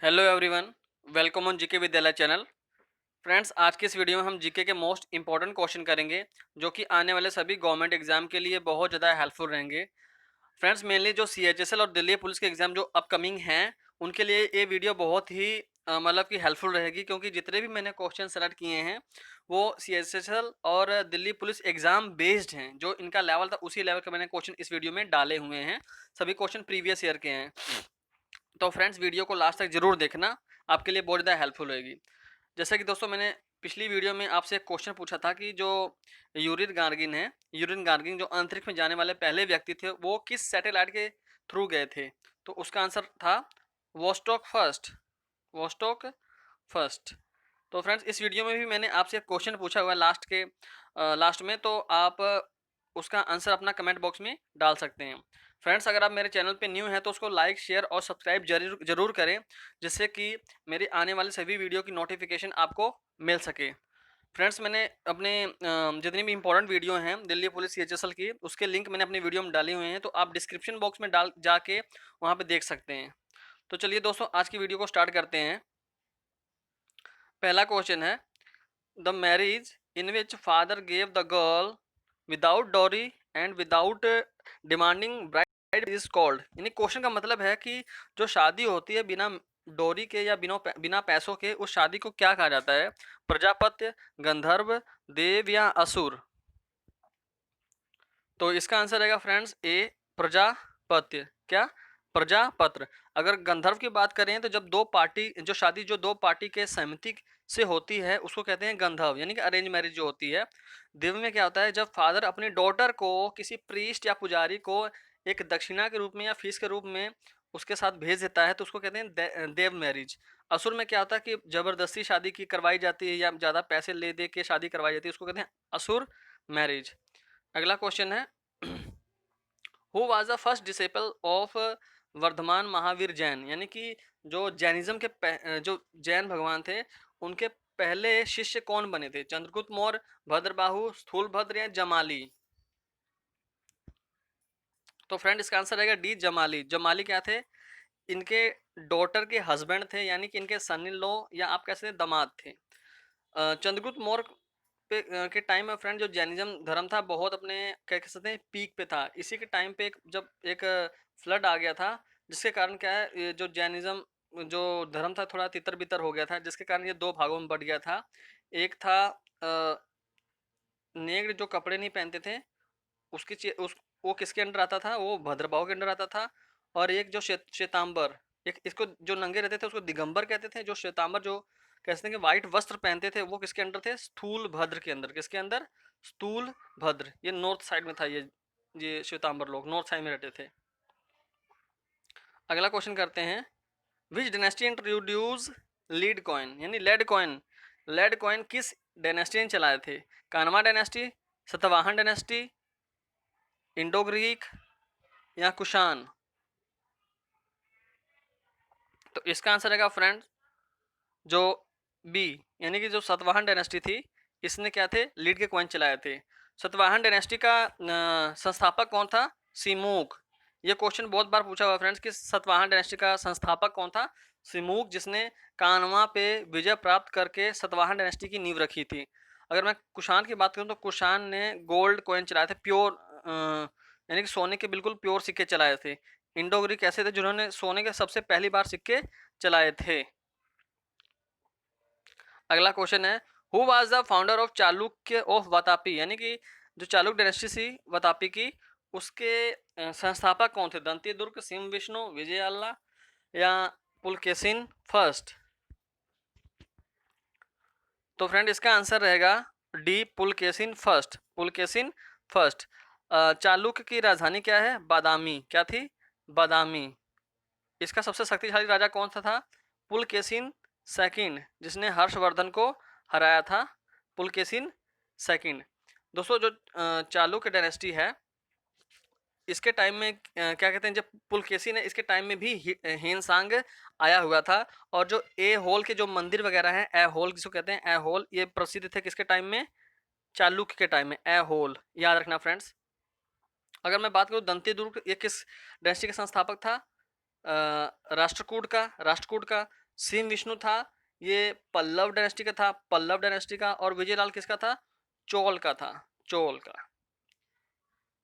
Hello everyone, welcome on GK विद्यालय channel. Friends, आज की इस वीडियो में हम जीके के मोस्ट इंपॉर्टेंट क्वेश्चन करेंगे जो कि आने वाले सभी गवर्नमेंट एग्जाम के लिए बहुत ज़्यादा हेल्पफुल रहेंगे। फ्रेंड्स, मेनली जो सीएचएसएल और दिल्ली पुलिस के एग्जाम जो अपकमिंग हैं उनके लिए ये वीडियो बहुत ही मतलब कि हेल्पफुल रहेगी, क्योंकि जितने भी मैंने क्वेश्चन सेलेक्ट किए हैं वो सीएचएसएल और दिल्ली पुलिस एग्जाम बेस्ड हैं। जो इनका लेवल था उसी लेवल के मैंने क्वेश्चन इस वीडियो में डाले हुए हैं। सभी क्वेश्चन प्रीवियस ईयर के हैं। तो फ्रेंड्स, वीडियो को लास्ट तक जरूर देखना, आपके लिए बहुत ज़्यादा हेल्पफुल होगी। जैसा कि दोस्तों, मैंने पिछली वीडियो में आपसे एक क्वेश्चन पूछा था कि जो यूरिन गार्गिन जो अंतरिक्ष में जाने वाले पहले व्यक्ति थे वो किस सैटेलाइट के थ्रू गए थे। तो उसका आंसर था वोस्टॉक फर्स्ट। तो फ्रेंड्स, इस वीडियो में भी मैंने आपसे एक क्वेश्चन पूछा हुआ है लास्ट में, तो आप उसका आंसर अपना कमेंट बॉक्स में डाल सकते हैं। फ्रेंड्स, अगर आप मेरे चैनल पे न्यू हैं तो उसको लाइक, शेयर और सब्सक्राइब जरूर करें, जिससे कि मेरे आने वाले सभी वीडियो की नोटिफिकेशन आपको मिल सके। फ्रेंड्स, मैंने अपने जितनी भी इंपॉर्टेंट वीडियो हैं दिल्ली पुलिस सीएचएसएल की, उसके लिंक मैंने अपनी वीडियो में डाले हुए हैं, तो आप डिस्क्रिप्शन बॉक्स में डाल जाके वहाँ पे देख सकते हैं। तो चलिए दोस्तों, आज की वीडियो को स्टार्ट करते हैं। पहला क्वेश्चन है, the marriage in which father gave the girl without dowry and without demanding bride is called. यानी क्वेश्चन का मतलब है कि जो शादी होती है बिना डोरी के या बिना पैसों के, उस शादी को क्या कहा जाता है? प्रजापत्य, गंधर्व, देव या असुर। तो इसका आंसर रहेगा फ्रेंड्स ए, प्रजापत्य। क्या? प्रजापत्र। अगर गंधर्व की बात करें तो जब दो पार्टी के सहमति से होती है उसको कहते हैं गंधर्व, यानी कि अरेंज मैरिज जो होती है। देव में क्या होता है? जब फादर अपनी डॉटर को किसी प्रीस्ट या पुजारी को एक दक्षिणा के रूप में या फीस के रूप में उसके साथ भेज देता है तो उसको कहते हैं देव मैरिज। असुर में क्या होता है कि जबरदस्ती शादी की करवाई जाती है या ज़्यादा पैसे ले दे के शादी करवाई जाती है, उसको कहते हैं असुर मैरिज। अगला क्वेश्चन है, who was the first disciple of Vardhaman Mahavir Jain. यानी कि जो जो जैन भगवान थे उनके पहले शिष्य कौन बने थे? चंद्रगुप्त मौर्य, भद्रबाहु, स्थूलभद्र या जमाली। तो फ्रेंड, इसका आंसर रहेगा डी, जमाली। जमाली क्या थे? इनके डॉटर के हस्बैंड थे, यानी कि इनके सन इन लॉ या आप कह सकते हैं दामाद थे। चंद्रगुप्त मौर्य के टाइम में फ्रेंड जो जैनिज्म धर्म था बहुत अपने कह सकते हैं पीक पे था। इसी के टाइम पे जब एक फ्लड आ गया था, जिसके कारण क्या है, ये जो जैनिज्म जो धर्म था थोड़ा तितर बितर हो गया था, जिसके कारण ये दो भागों में बट गया था। एक था नेग्र जो कपड़े नहीं पहनते थे, उसकी उस वो किसके अंडर आता था? वो भद्रभाव के अंडर आता था। और एक जो श्वेतांबर, एक इसको जो नंगे रहते थे उसको दिगंबर कहते थे। जो श्वेतांबर जो कहते हैं कि वाइट वस्त्र पहनते थे, वो किसके अंडर थे? स्थूल भद्र के अंदर। किसके अंदर? स्थूल भद्र। ये नॉर्थ साइड में था। ये श्वेतांबर लोग नॉर्थ साइड में रहते थे। अगला क्वेश्चन करते हैं, विच डायनेस्टी इंट्रोड्यूस लीड कॉइन, यानी लेड कॉइन किस डायनेस्टी ने चलाए थे? कानवा dynasty, Satavahana dynasty, Indo Greek या कुषाण। तो इसका आंसर रहेगा फ्रेंड जो बी, यानी कि जो सतवाहन डायनेस्टी थी इसने क्या थे? लीड के कॉइन चलाए थे। सतवाहन डायनेस्टी का संस्थापक कौन था? सिमूक। ये क्वेश्चन बहुत बार पूछा हुआ फ्रेंड्स कि सतवाहन डायनेस्टी का संस्थापक कौन था? सिमूक, जिसने कानवा पे विजय प्राप्त करके सतवाहन डायनेस्टी की नींव रखी थी। अगर मैं कुषाण की बात करूं तो कुषाण ने गोल्ड कॉइन चलाए थे, प्योर यानी कि सोने के बिल्कुल प्योर सिक्के चलाए थे। इंडो ग्रीक ऐसे थे जिन्होंने सोने के सबसे पहली बार सिक्के चलाए थे। अगला क्वेश्चन है, who was the founder of Chalukya of Vatapi, यानी कि जो चालुक्य डायनेस्टी थी वातापी की, उसके संस्थापक कौन थे? दंती दुर्ग, सिम विष्णु, विजयाला या पुलकेशिन फर्स्ट। तो फ्रेंड, इसका आंसर रहेगा D, Pulakeshin first. Pulakeshin first. Chalukya की राजधानी क्या है? बादामी। क्या थी? बादामी। इसका सबसे शक्तिशाली राजा कौन सा था? पुलकेशिन सेकंड, जिसने हर्षवर्धन को हराया था। पुलकेशिन सेकंड। दोस्तों, जो चालुक्य डायनेस्टी है इसके टाइम में क्या कहते हैं, जब पुलकेशिन है इसके टाइम में भी हेनसांग आया हुआ था। और जो ए होल के जो मंदिर वगैरह हैं, ए होल जिसको कहते हैं, ए होल, ये प्रसिद्ध थे किसके टाइम में? चालुक्य के टाइम में। ए होल याद रखना फ्रेंड्स। अगर मैं बात करूँ दंती दुर्ग, ये किस डायनेस्टी का संस्थापक था? राष्ट्रकूट का। सिंह विष्णु था, ये पल्लव डायनेस्टी का था, पल्लव डायनेस्टी का, और विजयलाल किसका था? चोल का था, चोल का।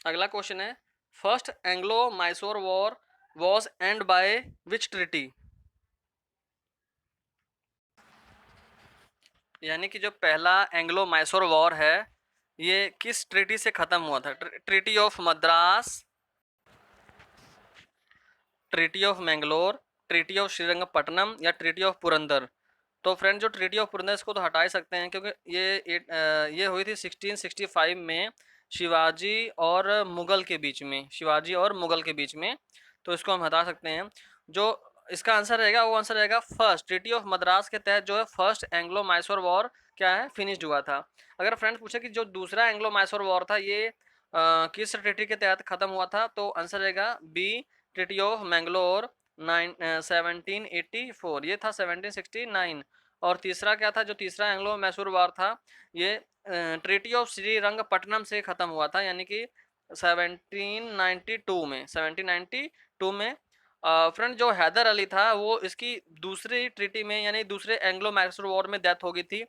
अगला क्वेश्चन है, first Anglo Mysore war was and by which treaty? यानी कि जो पहला एंग्लो मैसूर वॉर है ये किस ट्रीटी से खत्म हुआ था? Treaty of Madras, treaty of Mangalore, treaty of Srirangapatnam, या ट्रीटी ऑफ पुरंदर? तो फ्रेंड जो ट्रीटी ऑफ पुरंदर इसको तो हटा ही सकते हैं क्योंकि ये हुई थी 1665 में शिवाजी और मुगल के बीच में, शिवाजी और मुगल के बीच में, तो इसको हम हटा सकते हैं। जो इसका आंसर रहेगा वो आंसर रहेगा फर्स्ट ट्रीटी ऑफ मद्रास के तहत जो है फर्स्ट एंग्लो मैसूर वॉर क्या है, फिनिश्ड हुआ था। अगर फ्रेंड्स पूछे कि जो दूसरा एंग्लो मैसूर वॉर था ये किस ट्रीटी के तहत खत्म हुआ था, तो आंसर रहेगा बी, ट्रीटी ऑफ मैंगलोर 1784, ये था 1769। और तीसरा क्या था, जो तीसरा एंग्लो मैसूर वार था ये ट्रीटी ऑफ श्रीरंगपट्टनम से खत्म हुआ था, यानी कि 1792 में, 1792 में। फ्रेंड जो हैदर अली था वो इसकी दूसरी ट्रीटी में यानी दूसरे एंग्लो मैसूर वॉर में डेथ हो गई थी।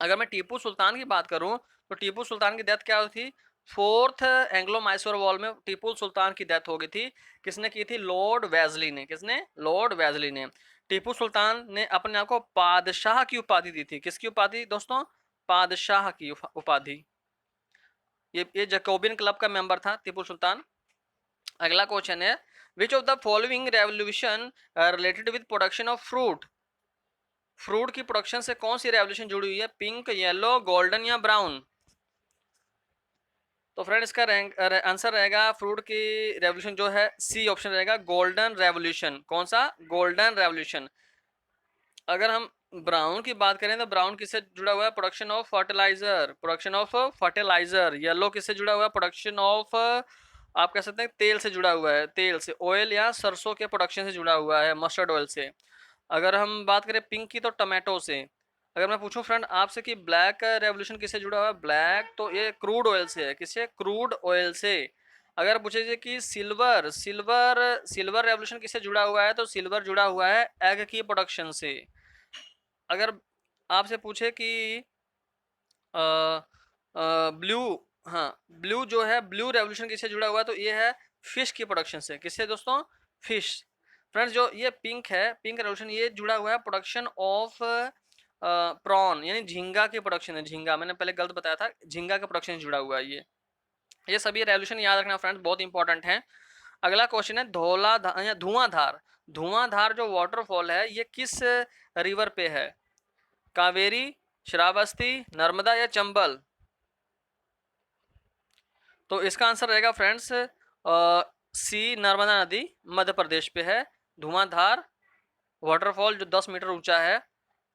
अगर मैं टीपू सुल्तान की बात करूं तो टीपू सुल्तान की डेथ क्या हुई थी? फोर्थ एंग्लो मैसूर वॉर में टीपू सुल्तान की डेथ हो गई थी। किसने की थी? लॉर्ड वेजली ने। किसने? लॉर्ड वेजली ने। टीपू सुल्तान ने अपने आप को पादशाह की उपाधि दी थी। किसकी उपाधि दोस्तों? पादशाह की उपाधि। ये जैकोबियन क्लब का मेंबर था टीपू सुल्तान। अगला क्वेश्चन है, which of the following revolution related with production of fruit? Fruit की प्रोडक्शन से कौन सी रेवोल्यूशन जुड़ी हुई है? पिंक, येलो, गोल्डन या ब्राउन? तो फ्रेंड इसका आंसर रहेगा फ्रूट की रेवोल्यूशन जो है सी ऑप्शन रहेगा, गोल्डन रेवोल्यूशन। कौन सा? Golden revolution. अगर हम ब्राउन की बात करें तो ब्राउन किससे जुड़ा हुआ है? Production of fertiliser, production of fertiliser. Yellow किससे जुड़ा हुआ है? प्रोडक्शन ऑफ आप कह सकते हैं तेल से जुड़ा हुआ है, तेल से, ऑयल या सरसों के प्रोडक्शन से जुड़ा हुआ है, मस्टर्ड ऑयल से। अगर हम बात करें पिंक की तो टमाटो से। अगर मैं पूछूं फ्रेंड आपसे कि ब्लैक रेवोल्यूशन किससे जुड़ा हुआ है? ब्लैक तो ये क्रूड ऑयल से है। किससे? क्रूड ऑयल से। अगर पूछे कि सिल्वर, सिल्वर रेवोल्यूशन किससे जुड़ा हुआ है? तो सिल्वर जुड़ा हुआ है एग की प्रोडक्शन से। अगर आपसे पूछे कि ब्लू, हाँ ब्लू जो है, ब्लू रेवोल्यूशन किससे जुड़ा हुआ है? तो ये है फिश की प्रोडक्शन से। किससे दोस्तों? फिश। फ्रेंड्स जो ये पिंक है, पिंक रेवोल्यूशन, ये जुड़ा हुआ है प्रोडक्शन ऑफ प्रॉन, यानी झींगा की प्रोडक्शन है। झींगा, मैंने पहले गलत बताया था, झींगा के प्रोडक्शन से जुड़ा हुआ है ये सभी रेवोल्यूशन याद रखना फ्रेंड्स, बहुत इंपॉर्टेंट है। अगला क्वेश्चन है या धुआंधार। धुआंधार जो वाटरफॉल है ये किस रिवर पे है? कावेरी, श्रावस्ती, नर्मदा या चंबल? तो इसका आंसर रहेगा फ्रेंड्स सी, नर्मदा नदी, मध्य प्रदेश पे है धुआंधार वाटरफॉल जो 10 मीटर ऊंचा है।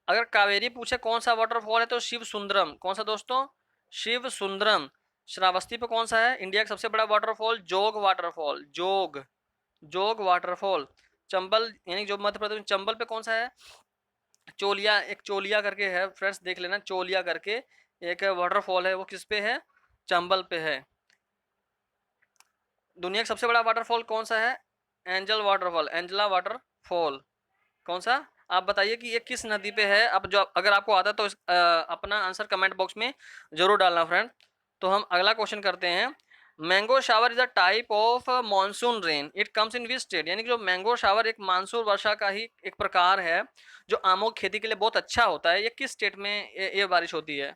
अगर कावेरी पूछे कौन सा वाटरफॉल है तो शिव सुंदरम। कौन सा दोस्तों? शिव सुंदरम। श्रावस्ती पे कौन सा है? इंडिया का सबसे बड़ा वाटरफॉल? जोग वाटरफॉल, जोग, जोग वाटरफॉल। चंबल यानी जो मध्य प्रदेश में, चंबल पे कौन सा है? चोलिया, एक चोलिया करके है फ्रेंड्स, देख लेना, चोलिया करके एक वाटरफॉल है, वो किस पे है? चंबल पे है। दुनिया का सबसे बड़ा वाटरफॉल कौन सा है? Angel waterfall, Angela waterfall. कौन सा? आप बताइए कि ये किस नदी पे है। अब जो अगर आपको आता है तो अपना आंसर कमेंट बॉक्स में जरूर डालना फ्रेंड। तो हम अगला क्वेश्चन करते हैं, mango shower is a type of monsoon rain, it comes in which state? यानी कि जो मैंगो शावर एक मानसून वर्षा का ही एक प्रकार है जो आमों की खेती के लिए बहुत अच्छा होता है, ये किस स्टेट में ये बारिश होती है?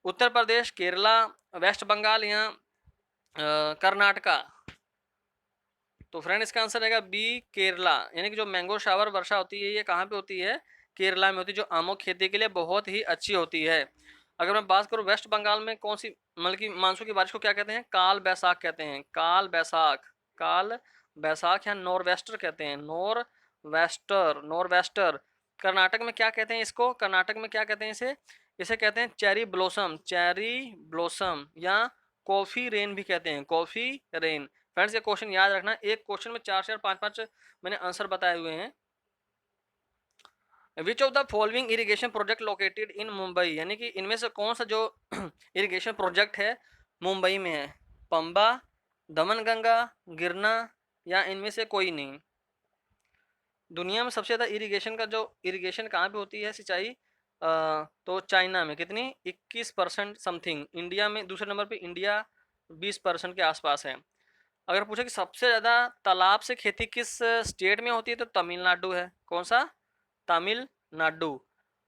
उत्तर प्रदेश, केरला, वेस्ट बंगाल या कर्नाटका? तो फ्रेंड इसका आंसर रहेगा बी, केरला। यानी कि जो मैंगो शावर वर्षा होती है ये कहाँ पे होती है? केरला में होती है, जो आमों की खेती के लिए बहुत ही अच्छी होती है। अगर मैं बात करूँ वेस्ट बंगाल में कौन सी, मतलब कि मानसून की बारिश को क्या कहते हैं? काल बैसाख कहते हैं, काल बैसाख, काल बैसाख, या नॉर वेस्टर कहते हैं, nor Wester, nor Wester. Karnataka में क्या कहते हैं इसको? कर्नाटक में क्या कहते हैं इसे? इसे कहते हैं चेरी ब्लॉसम, चेरी ब्लॉसम, या कॉफी रेन भी कहते हैं, कॉफी रेन। फ्रेंड्स ये क्वेश्चन याद रखना, एक क्वेश्चन में 4 4 5 5 मैंने आंसर बताए हुए हैं। विच of the following irrigation project located in Mumbai? यानी कि इनमें से कौन सा जो इरिगेशन प्रोजेक्ट है मुंबई में है? पंबा, दमन गंगा, गिरना, या इनमें से कोई नहीं? दुनिया में सबसे ज़्यादा इरिगेशन कहाँ पे होती है, सिंचाई, तो चाइना में कितनी 21% समथिंग। इंडिया में दूसरे नंबर पे इंडिया 20% के आसपास है। अगर पूछे कि सबसे ज़्यादा तालाब से खेती किस स्टेट में होती है, तो तमिलनाडु है। कौन सा? तमिलनाडु।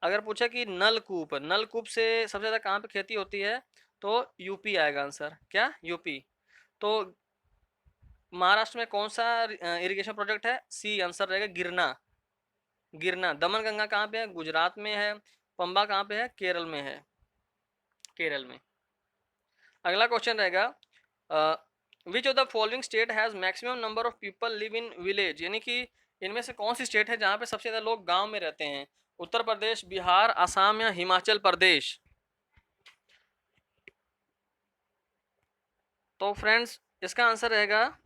अगर पूछे कि नलकूप, नलकूप से सबसे ज़्यादा कहाँ पे खेती होती है, तो यूपी आएगा आंसर। क्या? यूपी। तो महाराष्ट्र में कौन सा इरिगेशन प्रोजेक्ट है? सी आंसर रहेगा, गिरना। गिरना। दमन गंगा कहाँ पे है? गुजरात में है। पंबा कहाँ पे है? केरल में है। केरल में। अगला क्वेश्चन रहेगा, विच of the following state has maximum number of people live in village, यानी कि इनमें से कौन सी स्टेट है जहाँ पे सबसे ज़्यादा लोग गांव में रहते हैं? उत्तर प्रदेश, बिहार, असम या हिमाचल प्रदेश? तो फ्रेंड्स इसका आंसर रहेगा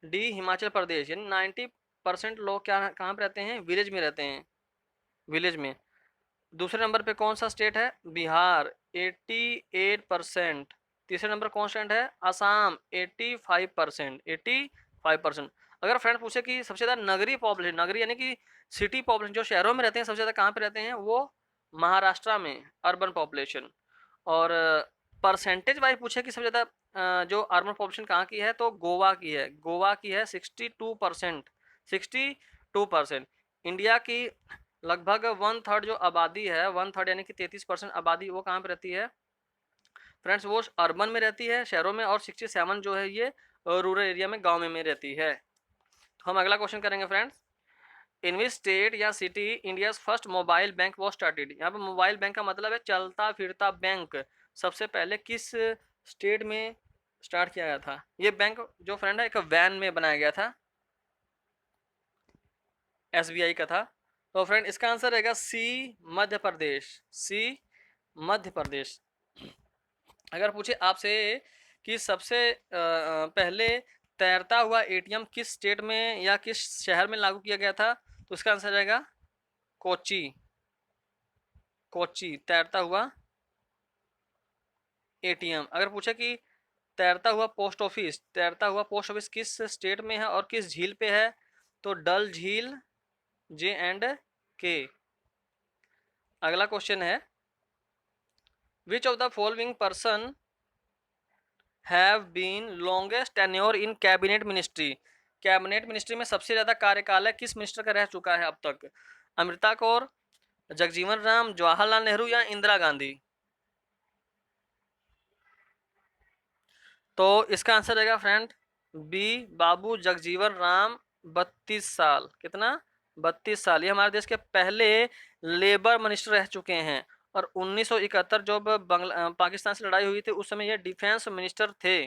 डी, हिमाचल प्रदेश। यानी 90% लोग क्या कहाँ पे रहते हैं? विलेज में रहते हैं। विलेज में। दूसरे नंबर पे कौन सा स्टेट है? बिहार 88%। तीसरे नंबर कौन स्टेट है? असम 85%। 85%। अगर फ्रेंड पूछे कि सबसे ज़्यादा नगरीय पॉपुलेशन, नगरी यानी कि सिटी पॉपुलेशन, जो शहरों में रहते हैं सबसे ज़्यादा कहाँ पे रहते हैं, वो महाराष्ट्र में अर्बन पॉपुलेशन। और परसेंटेज वाइज पूछे कि सबसे ज़्यादा जो अर्बन पॉपुलेशन कहाँ की है, तो गोवा की है। गोवा की है 62%। 62%। इंडिया की लगभग 1/3 जो आबादी है, 1/3 यानी कि 33% आबादी वो कहाँ पे रहती है फ्रेंड्स? वो अर्बन में रहती है, शहरों में। और 67 जो है ये रूरल एरिया में, गाँव में रहती है। तो हम अगला क्वेश्चन करेंगे फ्रेंड्स, इन विच स्टेट या city India's first mobile bank was started? यहाँ पे मोबाइल बैंक का मतलब है चलता फिरता बैंक। सबसे पहले किस स्टेट में स्टार्ट किया गया था? ये बैंक जो फ्रेंड है एक वैन में बनाया गया था, एसबीआई का था। तो फ्रेंड इसका आंसर रहेगा सी, मध्य प्रदेश। सी, मध्य प्रदेश। अगर पूछे आपसे कि सबसे पहले तैरता हुआ एटीएम किस स्टेट में या किस शहर में लागू किया गया था, तो इसका आंसर रहेगा कोच्चि। कोच्चि, तैरता हुआ एटीएम। अगर पूछे कि तैरता हुआ पोस्ट ऑफिस किस स्टेट में है और किस झील पे है, तो डल झील, J&K। अगला क्वेश्चन है, which of the following person have been longest tenure in cabinet ministry? Cabinet ministry में सबसे ज़्यादा कार्यकाल किस मिनिस्टर का रह चुका है अब तक? अमृता कौर, जगजीवन राम, जवाहरलाल नेहरू या इंदिरा गांधी? तो इसका आंसर रहेगा फ्रेंड बी, बाबू जगजीवन राम। 32 साल। कितना? 32 साल। ये हमारे देश के पहले लेबर मिनिस्टर रह चुके हैं। और 1971 जब पाकिस्तान से लड़ाई हुई थी, उस समय ये डिफेंस मिनिस्टर थे।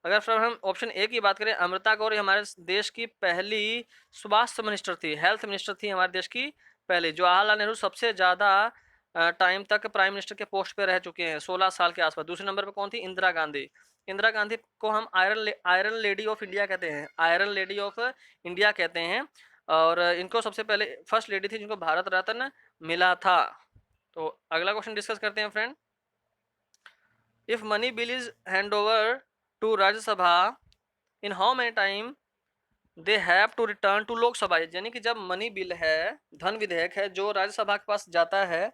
अगर फिर हम ऑप्शन ए की बात करें, अमृता गौर हमारे देश की पहली स्वास्थ्य मिनिस्टर थी, हेल्थ मिनिस्टर थी हमारे देश की पहले। जवाहरलाल नेहरू सबसे ज़्यादा टाइम तक प्राइम मिनिस्टर के पोस्ट पे रह चुके हैं, 16 साल के आसपास। दूसरे नंबर पे कौन थी? इंदिरा गांधी। इंदिरा गांधी को हम आयरन लेडी ऑफ इंडिया कहते हैं, आयरन लेडी ऑफ इंडिया कहते हैं। और इनको सबसे पहले फर्स्ट लेडी थी जिनको भारत रत्न मिला था। तो अगला क्वेश्चन डिस्कस करते हैं friend, if money bill is hand over to Rajya Sabha in how many time they have to return to Lok Sabha? यानी कि जब मनी बिल है, धन विधेयक है, जो राज्यसभा के पास जाता है,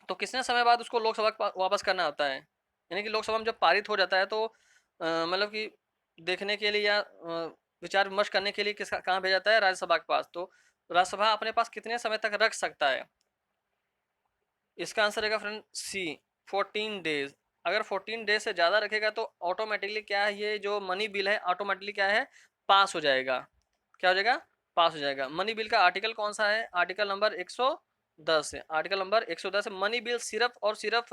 तो कितने समय बाद उसको लोकसभा के पास वापस करना होता है? यानी कि लोकसभा में जब पारित हो जाता है, तो मतलब कि देखने के लिए या विचार विमर्श करने के लिए किसका कहाँ भेजा जाता है? राज्यसभा के पास। तो राज्यसभा अपने पास कितने समय तक रख सकता है? इसका आंसर रहेगा फ्रेंड सी, 14 डेज। अगर 14 डेज से ज़्यादा रखेगा तो ऑटोमेटिकली क्या है, ये जो मनी बिल है ऑटोमेटिकली क्या है, पास हो जाएगा। क्या हो जाएगा? पास हो जाएगा। मनी बिल का आर्टिकल कौन सा है? आर्टिकल नंबर 110 है। आर्टिकल नंबर 110 है। मनी बिल सिर्फ और सिर्फ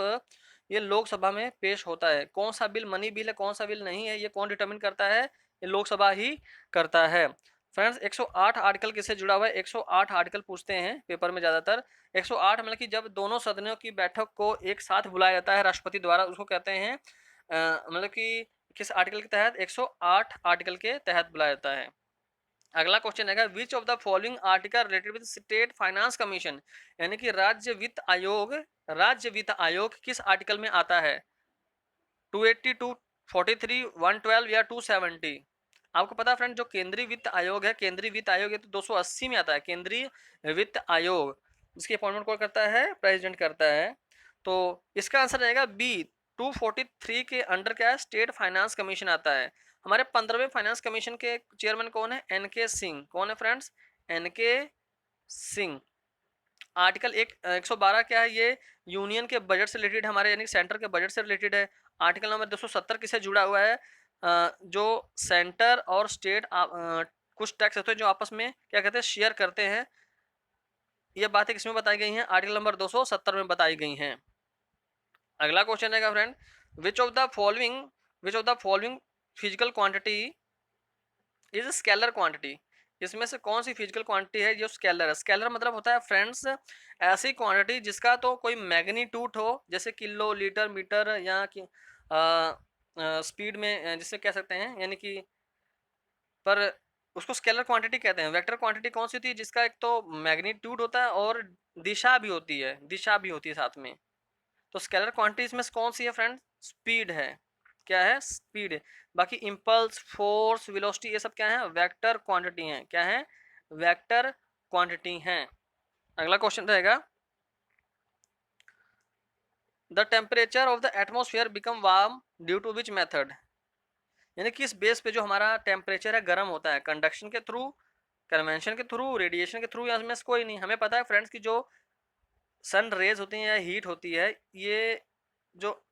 ये लोकसभा में पेश होता है। कौन सा बिल मनी बिल है, कौन सा बिल नहीं है, ये कौन डिटरमिन करता है? ये लोकसभा ही करता है। फ्रेंड्स 108 आर्टिकल किससे जुड़ा हुआ है? 108 आर्टिकल पूछते हैं पेपर में ज़्यादातर। 108 मतलब कि जब दोनों सदनों की बैठक को एक साथ बुलाया जाता है राष्ट्रपति द्वारा, उसको कहते हैं मतलब कि किस आर्टिकल के तहत? 108 आर्टिकल के तहत बुलाया जाता है। अगला क्वेश्चन है, which of the following article related with state finance commission? यानी कि राज्य वित्त आयोग, राज्य वित्त आयोग किस आर्टिकल में आता है? 280, 243, 112 या 270? आपको पता है फ्रेंड, जो केंद्रीय वित्त आयोग है, केंद्रीय वित्त आयोग ये तो 280 में आता है, केंद्रीय वित्त आयोग, जिसकी अपॉइंटमेंट कौन करता है? प्रेसिडेंट करता है। तो इसका आंसर रहेगा बी। 243 के अंडर क्या है? स्टेट फाइनेंस कमीशन आता है। हमारे 15वें फाइनेंस कमीशन के चेयरमैन कौन है? एनके सिंह। कौन है फ्रेंड्स? एनके सिंह। आर्टिकल 112 क्या है? ये यूनियन के बजट से रिलेटेड, हमारे यानी सेंटर के बजट से रिलेटेड है। आर्टिकल नंबर 270 किससे जुड़ा हुआ है? जो सेंटर और स्टेट कुछ टैक्स होते हैं जो आपस में क्या कहते हैं? शेयर करते हैं। ये बातें किसमें बताई गई हैं? आर्टिकल नंबर 270 में बताई गई हैं। अगला क्वेश्चन है friend, which of the following physical quantity is scalar quantity? इसमें से कौन सी फिजिकल क्वांटिटी है जो स्केलर है? स्केलर मतलब होता है फ्रेंड्स ऐसी क्वांटिटी जिसका तो कोई मैग्नीट्यूड हो, जैसे किलो, लीटर, मीटर, या कि स्पीड में जिसे कह सकते हैं, यानी कि पर उसको स्केलर क्वांटिटी कहते हैं। वेक्टर क्वांटिटी कौन सी होती है? जिसका एक तो मैग्नीट्यूड होता है और दिशा भी होती है, दिशा भी होती है साथ में। तो स्केलर क्वांटिटी इसमें से कौन सी है फ्रेंड? स्पीड है। क्या है? स्पीड है। बाकी इम्पल्स, फोर्स, वेलोसिटी ये सब क्या है? वेक्टर क्वांटिटी हैं। क्या है? वेक्टर क्वांटिटी हैं। अगला क्वेश्चन रहेगा, the temperature of the atmosphere become warm due to which method? यानी किस बेस पे जो हमारा टेम्परेचर है गर्म होता है? कंडक्शन के थ्रू, कन्वेंशन के थ्रू, रेडिएशन के थ्रू, या इसमें से कोई नहीं। हमें पता है फ्रेंड्स की जो सन रेज होती हैं या हीट होती है, ये जो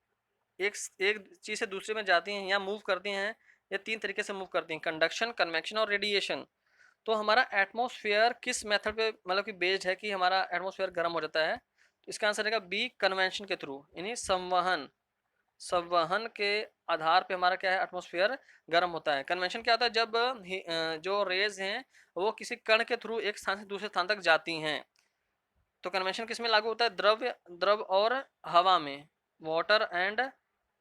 एक एक चीज़ से दूसरे में जाती हैं या मूव करती हैं, ये 3 तरीके से मूव करती हैं: कंडक्शन, कन्वेक्शन और रेडिएशन। तो हमारा एटमॉस्फेयर किस मेथड पे मतलब कि बेस्ड है कि हमारा एटमॉस्फेयर गर्म हो जाता है? तो इसका आंसर रहेगा बी, कन्वेंशन के थ्रू, यानी संवहन। संवहन के आधार पे हमारा क्या है? एटमॉस्फेयर गर्म होता है। कन्वेंशन क्या होता है? जब जो रेज हैं वो किसी कण के थ्रू एक स्थान से दूसरे स्थान तक जाती हैं। तो कन्वेंशन किस में लागू होता है? द्रव और हवा में, वाटर एंड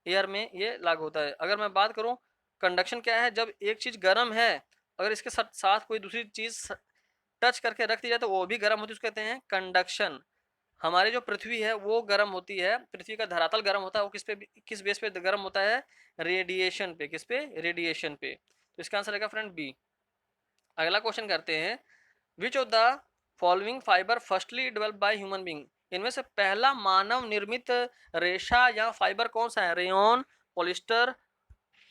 एयर में ये लागू होता है। अगर मैं बात करूं, कंडक्शन क्या है? जब एक चीज गर्म है, अगर इसके साथ साथ कोई दूसरी चीज टच करके रख दी जाए तो वो भी गर्म होती है, उसको कहते हैं कंडक्शन। हमारी जो पृथ्वी है वो गर्म होती है, पृथ्वी का धरातल गर्म होता है, वो किस बेस पे गर्म होता है? रेडिएशन पे। किस पे? रेडिएशन पे। तो इसका आंसर रहेगा फ्रेंड बी। अगला क्वेश्चन करते हैं, विच of the following fibre firstly developed by human being? इनमें से पहला मानव निर्मित रेशा या फाइबर कौन सा है? रेयन, पॉलिस्टर,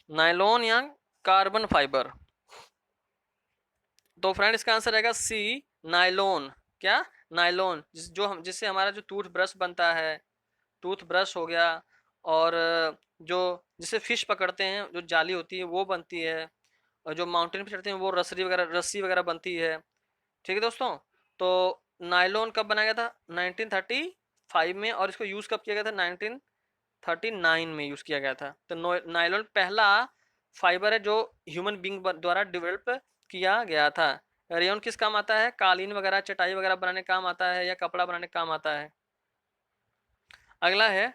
नायलॉन या कार्बन फाइबर? तो फ्रेंड इसका आंसर रहेगा सी, नायलॉन। क्या? नायलॉन। जिससे हमारा जो टूथ ब्रश बनता है, टूथ ब्रश हो गया, और जो जिससे फिश पकड़ते हैं जो जाली होती है वो बनती है, और जो माउंटेन पे चढ़ते हैं वो रस्सी वगैरह बनती है। ठीक है दोस्तों। तो नायलॉन कब बनाया गया था? 1935 में, और इसको यूज़ कब किया गया था? 1939 में यूज़ किया गया था। तो नायलॉन पहला फाइबर है जो ह्यूमन बींग द्वारा डेवलप किया गया था। रेयन किस काम आता है? कालीन वगैरह, चटाई वगैरह बनाने काम आता है, या कपड़ा बनाने काम आता है। अगला है,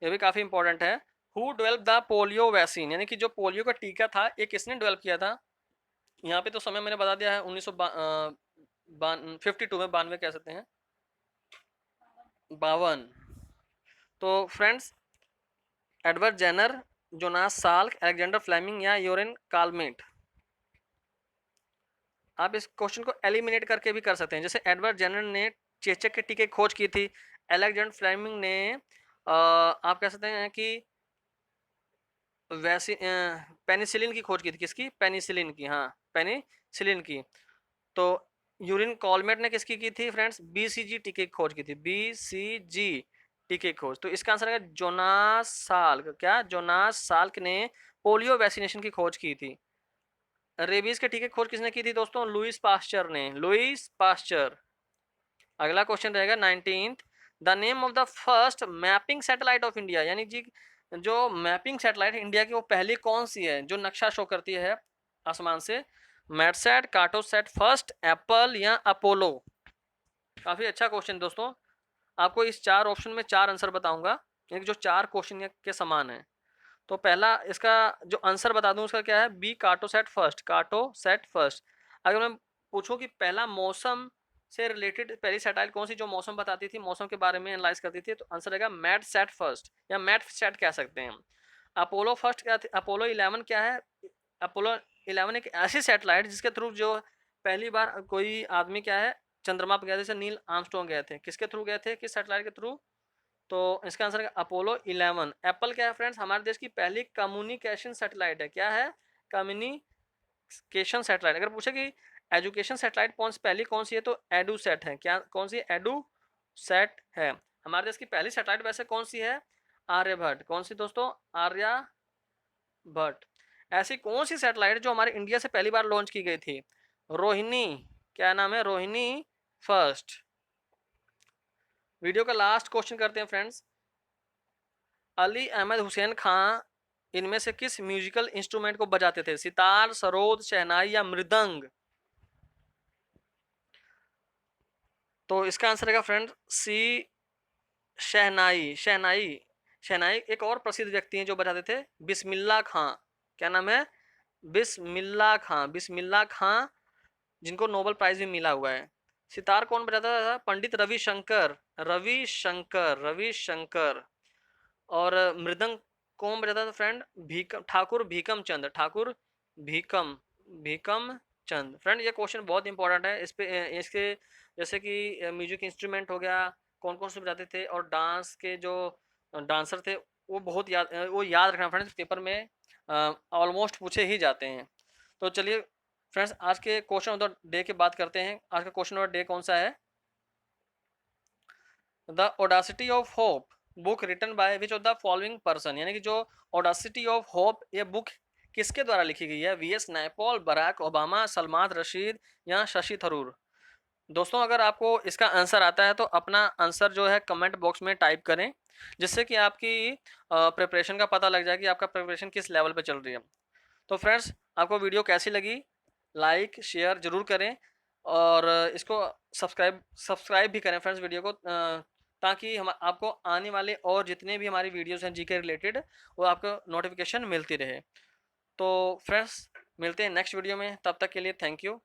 ये भी काफ़ी इंपॉर्टेंट है, who develop the polio vaccine? यानी कि जो पोलियो का टीका था ये किसने डेवलप किया था? यहाँ पे तो समय मैंने बता दिया है, 1952 में, 92 कह सकते हैं, 52। तो friends, Edward Jenner, Jonas Salk, Alexander Fleming या यूरेन कालमेट? आप इस क्वेश्चन को एलिमिनेट करके भी कर सकते हैं। जैसे एडवर्ड जेनर ने चेचक के टीके खोज की थी, अलेक्जेंडर फ्लेमिंग ने आप कह सकते हैं कि वैसी पेनिसिलिन की खोज की थी। किसकी? पेनिसिलिन की। हाँ, पेनिसिलिन की। तो यूरिन कॉलमेट ने किसकी की थी फ्रेंड्स? बीसीजी टीके की खोज की थी, बीसीजी टीके की खोज। तो इसका आंसर है जोनास साल्क। क्या? जोनास साल्क ने पोलियो वैक्सीनेशन की खोज की थी। रेबीज के टीके की खोज किसने की थी दोस्तों? लुईस पास्चर ने, लुईस पास्चर। अगला क्वेश्चन रहेगा 19th, the name of the first mapping satellite of India? यानी जी जो मैपिंग सैटेलाइट इंडिया की वो पहली कौन सी है जो नक्शा शो करती है आसमान से? मैटसैट, कार्टोसैट फर्स्ट, एप्पल या अपोलो? काफ़ी अच्छा क्वेश्चन दोस्तों। आपको इस 4 ऑप्शन में 4 आंसर बताऊंगा, एक जो 4 क्वेश्चन के समान है। तो पहला इसका जो आंसर बता दूं उसका क्या है? B, Cartosat first, Cartosat first. अगर मैं पूछूं कि पहला मौसम से रिलेटेड पहली सैटेलाइट कौन सी जो मौसम बताती थी, मौसम के बारे में एनालाइज करती थी, तो आंसर रहेगा मैटसैट फर्स्ट, या मैटसैट कह सकते हैं। अपोलो फर्स्ट क्या थी? अपोलो 11 क्या है? अपोलो 11 एक ऐसी सैटेलाइट जिसके थ्रू जो पहली बार कोई आदमी क्या है चंद्रमा पर गया, जैसे नील आर्मस्ट्रॉन्ग गए थे, किसके थ्रू गए थे, किस सैटेलाइट के थ्रू? तो इसका आंसर है अपोलो 11। एप्पल क्या है फ्रेंड्स, हमारे देश की पहली कम्युनिकेशन सैटेलाइट है। क्या है? Communication satellite. अगर पूछे कि एजुकेशन सैटेलाइट पहली कौन सी है, तो एडू सेट है। क्या कौन सी? एडू सेट है। हमारे देश की पहली सैटेलाइट वैसे कौन सी है? आर्यभट्ट। कौन सी दोस्तों? आर्यभट्ट। ऐसी कौन सी सैटेलाइट जो हमारे इंडिया से पहली बार लॉन्च की गई थी? रोहिणी। क्या नाम है? रोहिणी फर्स्ट। वीडियो का लास्ट क्वेश्चन करते हैं फ्रेंड्स। अली अहमद हुसैन खां इनमें से किस म्यूजिकल इंस्ट्रूमेंट को बजाते थे? सितार, सरोद, शहनाई या मृदंग? तो इसका आंसर रहेगा फ्रेंड सी, शहनाई। शहनाई। शहनाई एक और प्रसिद्ध व्यक्ति हैं जो बजाते थे, बिस्मिल्लाह खां। क्या नाम है? बिस्मिल्लाह खां। बिस्मिल्लाह खां, जिनको नोबेल प्राइज भी मिला हुआ है। सितार कौन बजाता था? पंडित रविशंकर। रविशंकर। रविशंकर। और मृदंग कौन बजाता था फ्रेंड? भीकम ठाकुर भीकम चंद। ठाकुर भीकम भीकम चंद। फ्रेंड ये क्वेश्चन बहुत इंपॉर्टेंट है। इस पे इसके जैसे कि म्यूजिक इंस्ट्रूमेंट हो गया, कौन कौन से बजाते थे, और डांस के जो डांसर थे वो बहुत वो याद रखना फ्रेंड्स, पेपर में ऑलमोस्ट पूछे ही जाते हैं। तो चलिए फ्रेंड्स, आज के क्वेश्चन ऑफ द डे की बात करते हैं। आज का क्वेश्चन ऑफ द डे कौन सा है? The audacity of hope book written by which of the following person. यानी कि जो ओडासिटी ऑफ होप ये बुक किसके द्वारा लिखी गई है? V S Naipaul, Barack Obama, Salman Rushdie या शशि थरूर? दोस्तों अगर आपको इसका आंसर आता है तो अपना आंसर जो है कमेंट बॉक्स में टाइप करें, जिससे कि आपकी प्रिपरेशन का पता लग जाए कि आपका प्रिपरेशन किस लेवल पे चल रही है। तो फ्रेंड्स आपको वीडियो कैसी लगी, लाइक शेयर ज़रूर करें, और इसको सब्सक्राइब सब्सक्राइब भी करें फ्रेंड्स वीडियो को, ताकि हम आपको आने वाले और जितने भी हमारी वीडियोस हैं जीके रिलेटेड वो आपको नोटिफिकेशन मिलती रहे। तो फ्रेंड्स मिलते हैं नेक्स्ट वीडियो में, तब तक के लिए थैंक यू।